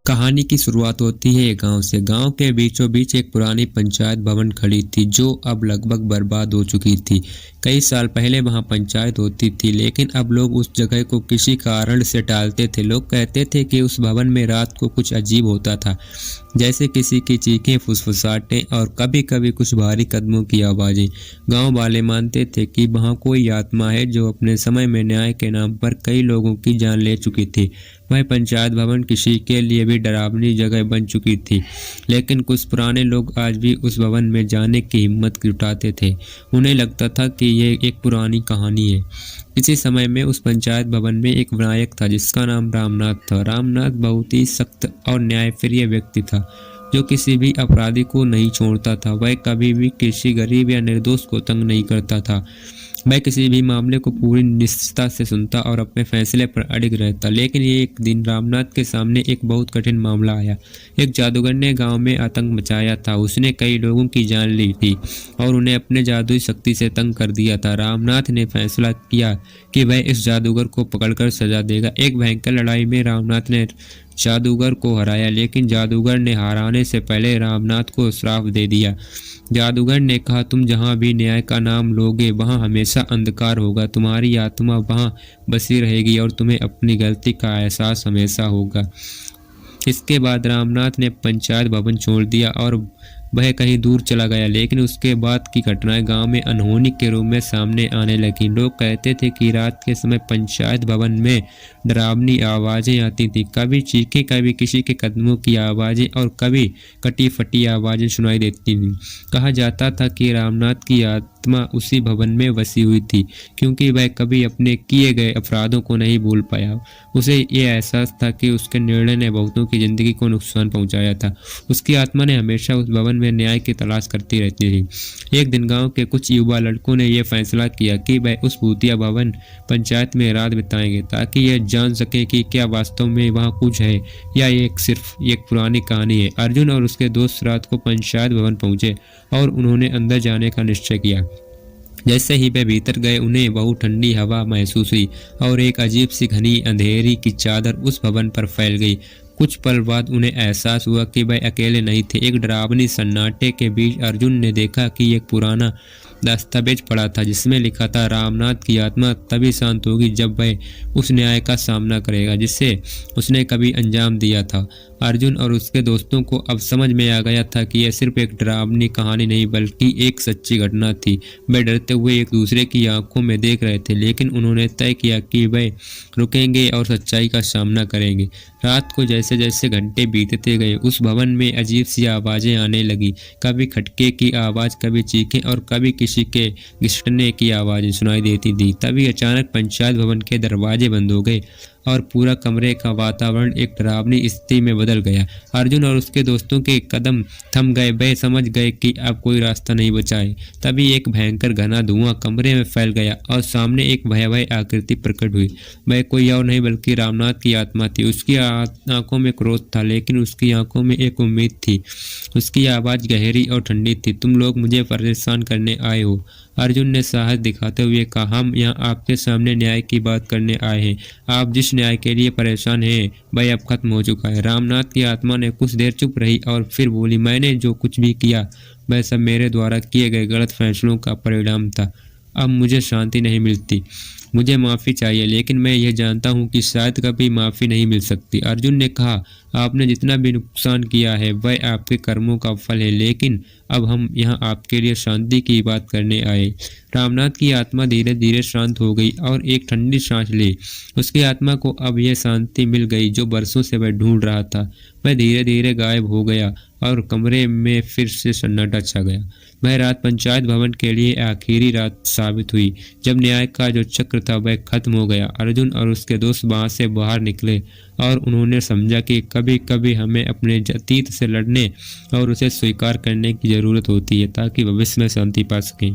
कहानी की शुरुआत होती है एक गांव से। गांव के बीचों बीच एक पुरानी पंचायत भवन खड़ी थी जो अब लगभग बर्बाद हो चुकी थी। कई साल पहले वहां पंचायत होती थी, लेकिन अब लोग उस जगह को किसी कारण से टालते थे। लोग कहते थे कि उस भवन में रात को कुछ अजीब होता था, जैसे किसी की चीखें, फुसफुसाहटें और कभी कभी कुछ भारी कदमों की आवाज़ें। गांव वाले मानते थे कि वहां कोई आत्मा है जो अपने समय में न्याय के नाम पर कई लोगों की जान ले चुकी थी। वह पंचायत भवन किसी के लिए भी डरावनी जगह बन चुकी थी, लेकिन कुछ पुराने लोग आज भी उस भवन में जाने की हिम्मत जुटाते थे। उन्हें लगता था कि ये एक पुरानी कहानी है। इसी समय में उस पंचायत भवन में एक विनायक था जिसका नाम रामनाथ था। रामनाथ बहुत ही सख्त और न्यायप्रिय व्यक्ति था जो किसी भी अपराधी को नहीं छोड़ता था। वह कभी भी किसी गरीब या निर्दोष को तंग नहीं करता था। वह किसी भी मामले को पूरी निष्ठा से सुनता और अपने फैसले पर अड़िग रहता। लेकिन ये एक दिन रामनाथ के सामने एक बहुत कठिन मामला आया। एक जादूगर ने गांव में आतंक मचाया था। उसने कई लोगों की जान ली थी और उन्हें अपने जादुई शक्ति से तंग कर दिया था। रामनाथ ने फैसला किया कि वह इस जादूगर को पकड़कर सजा देगा। एक भयंकर लड़ाई में रामनाथ ने जादूगर को हराया, लेकिन जादूगर ने हारने से पहले रामनाथ को श्राप दे दिया। जादूगर ने कहा, तुम जहाँ भी न्याय का नाम लोगे वहाँ हमेशा अंधकार होगा। तुम्हारी आत्मा वहाँ बसी रहेगी और तुम्हें अपनी गलती का एहसास हमेशा होगा। इसके बाद रामनाथ ने पंचायत भवन छोड़ दिया और वह कहीं दूर चला गया। लेकिन उसके बाद की घटनाएं गांव में अनहोनी के रूप में सामने आने लगी। लोग कहते थे कि रात के समय पंचायत भवन में डरावनी आवाज़ें आती थी। कभी चीखें, कभी किसी के कदमों की आवाज़ें और कभी कटी फटी आवाज़ें सुनाई देती थीं। कहा जाता था कि रामनाथ की आत्मा उसी भवन में बसी हुई थी क्योंकि वह कभी अपने किए गए अपराधों को नहीं भूल पाया। उसे ये एहसास था कि उसके निर्णय ने बहुतों की जिंदगी को नुकसान पहुंचाया था। उसकी आत्मा ने हमेशा उस भवन में न्याय की तलाश करती रहती थी। एक दिन गांव के कुछ युवा लड़कों ने यह फैसला किया कि वह उस भूतिया भवन पंचायत में रात बिताएंगे ताकि यह जान सके कि क्या वास्तव में वहां कुछ है या ये सिर्फ एक पुरानी कहानी है। अर्जुन और उसके दोस्त रात को पंचायत भवन पहुंचे और उन्होंने अंदर जाने का निश्चय किया। जैसे ही वे भीतर गए उन्हें बहुत ठंडी हवा महसूस हुई और एक अजीब सी घनी अंधेरी की चादर उस भवन पर फैल गई। कुछ पल बाद उन्हें एहसास हुआ कि वह अकेले नहीं थे। एक डरावनी सन्नाटे के बीच अर्जुन ने देखा कि एक पुराना दस्तावेज पड़ा था जिसमें लिखा था, रामनाथ की आत्मा तभी शांत होगी जब वह उस न्याय का सामना करेगा जिसे उसने कभी अंजाम दिया था। अर्जुन और उसके दोस्तों को अब समझ में आ गया था कि यह सिर्फ एक डरावनी कहानी नहीं बल्कि एक सच्ची घटना थी। वे डरते हुए एक दूसरे की आंखों में देख रहे थे, लेकिन उन्होंने तय किया कि वे रुकेंगे और सच्चाई का सामना करेंगे। रात को जैसे जैसे घंटे बीतते गए उस भवन में अजीब सी आवाज़ें आने लगी। कभी खटके की आवाज़, कभी चीखें और कभी किसी के घिसटने की आवाज़ें सुनाई देती थी। तभी अचानक पंचायत भवन के दरवाजे बंद हो गए और पूरा कमरे का वातावरण एक डरावनी स्थिति में बदल गया। अर्जुन और उसके दोस्तों के कदम थम गए। वे समझ गए कि अब कोई रास्ता नहीं बचा है। तभी एक भयंकर घना धुआं कमरे में फैल गया और सामने एक भयावह आकृति प्रकट हुई। वह कोई और नहीं बल्कि रामनाथ की आत्मा थी। उसकी आंखों में क्रोध था, लेकिन उसकी आंखों में एक उम्मीद थी। उसकी आवाज़ गहरी और ठंडी थी, तुम लोग मुझे परेशान करने आए हो। अर्जुन ने साहस दिखाते हुए कहा, हम यहाँ आपके सामने न्याय की बात करने आए हैं। आप जिस न्याय के लिए परेशान हैं वह अब खत्म हो चुका है। रामनाथ की आत्मा ने कुछ देर चुप रही और फिर बोली, मैंने जो कुछ भी किया वह सब मेरे द्वारा किए गए गलत फैसलों का परिणाम था। अब मुझे शांति नहीं मिलती। मुझे माफ़ी चाहिए, लेकिन मैं यह जानता हूँ कि शायद कभी माफ़ी नहीं मिल सकती। अर्जुन ने कहा, आपने जितना भी नुकसान किया है वह आपके कर्मों का फल है, लेकिन अब हम यहाँ आपके लिए शांति की बात करने आए। रामनाथ की आत्मा धीरे धीरे शांत हो गई और एक ठंडी सांस ली। उसकी आत्मा को अब यह शांति मिल गई जो बरसों से वह ढूंढ रहा था। वह धीरे धीरे गायब हो गया और कमरे में फिर से सन्नाटा छा गया। वह रात पंचायत भवन के लिए आखिरी रात साबित हुई जब न्याय का जो चक्र था वह खत्म हो गया। अर्जुन और उसके दोस्त वहां से बाहर निकले और उन्होंने समझा कि कभी कभी हमें अपने अतीत से लड़ने और उसे स्वीकार करने की ज़रूरत होती है ताकि भविष्य में शांति पा सकें।